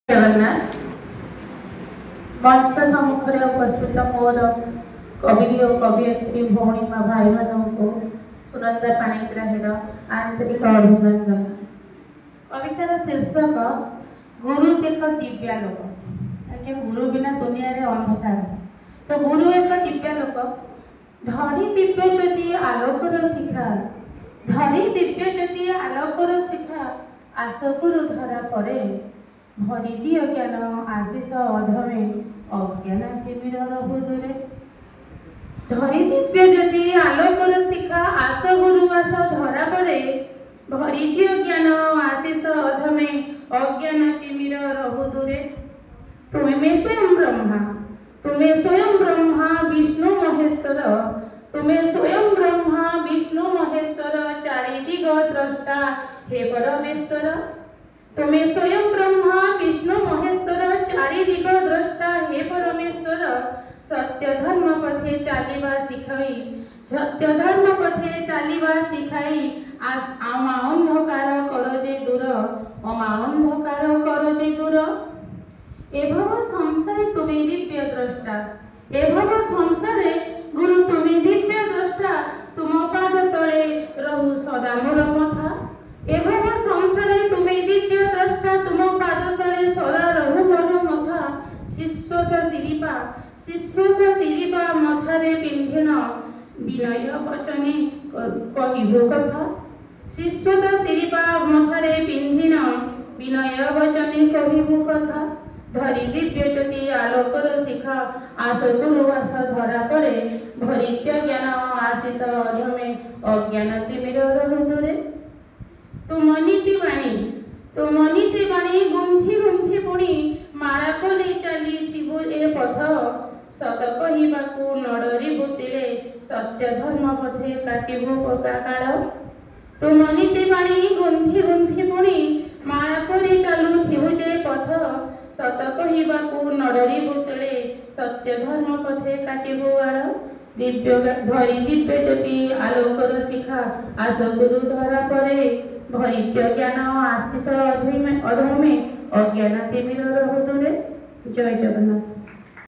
जगन्नाथ मंच सम्मुखें उपस्थित मोर कवि और कवियत्री भौणी भाई मान को सुनंदा पाणिग्राहीर आंतरिक अभिनंदन। कवितार शीर्षक गुरु एक दिव्यालोक। गुरु बिना दुनिया रे अंधकार, तो गुरु एक दिव्यालोक। धरी दिव्य ज्योति आलोकर शिखा, धरी दिव्य ज्योति आलोकर शिखा, आस गुरु धरा परे भरी दिय ज्ञान आशीष अधमे अज्ञान जीविर रहुदूरे। धरी दिव्य ज्योति आलोकर शिखा, आस गुरु आस धरा परे भरी दिय ज्ञान आशीष अधमे अज्ञान जीविर रहुदूरे। तुम्हें स्वयं ब्रह्मा, तुम्हें स्वयं ब्रह्मा विष्णु महेश्वर, तुम्हें स्वयं ब्रह्मा विष्णु महेश्वर चारिदिग द्रष्टा हे परमेश्वर। तुम्हें स्वयं ब्रह्मा विष्णु महेश्वर चारिदिग द्रष्टा हे परमेश्वर। सत्य धर्म पथे चालिबा शिखाई, सत्य धर्म पथे चालिबा शिखाई, आमा अंधकार कर जे दूर, अमा अंधकार कर जे दूर। एभव संसारे तुम्हें दिव्य द्रष्टा, एभव संसारे गुरु तुम्हें दिव्य द्रष्टा, तुम पाद तले रहु सदा मोर मथा। एभव संसारे तुम्हें दिव्य द्रष्टा, तुम पाद तले सदा रहु मोर मथा। शिष्यत सिरिपा, शिष्यत सिरिपा मथारे पिंधिन विनय वचने कहिबो कथा। शिष्यत सिरिपा मथारे पिंधिन विनय वचने कहिबो कथा। धरी दिव्य ज्योति आलोकर शिखा, आस गुरु आस धरा परे भरित्य ज्ञान आशीष अधमे अज्ञान तिमिर रहुदूरे। तुम नीति बाणी, तुम नीति बाणी गुंथि गुंथि पुणी माला कली चली थिबु ए पथ। सत कहिबाकु नडरी बुतिले सत्य धर्म पथे काटिबु पकाकाळ। तुम नीति बाणी गुंथि गुंथि पुणी माला कली चालु थिबु जे पथ। सत कहिबाकु नडरी बुतले सत्य धर्म पथे काटिबु आळ। दिव्य धरी दिव्य ज्योति आलोकर शिखा, आस गुरु धरा परे भरित्य ज्ञान आशीष अधमे अज्ञान तिमिर रहुदूरे। जय जगन्नाथ।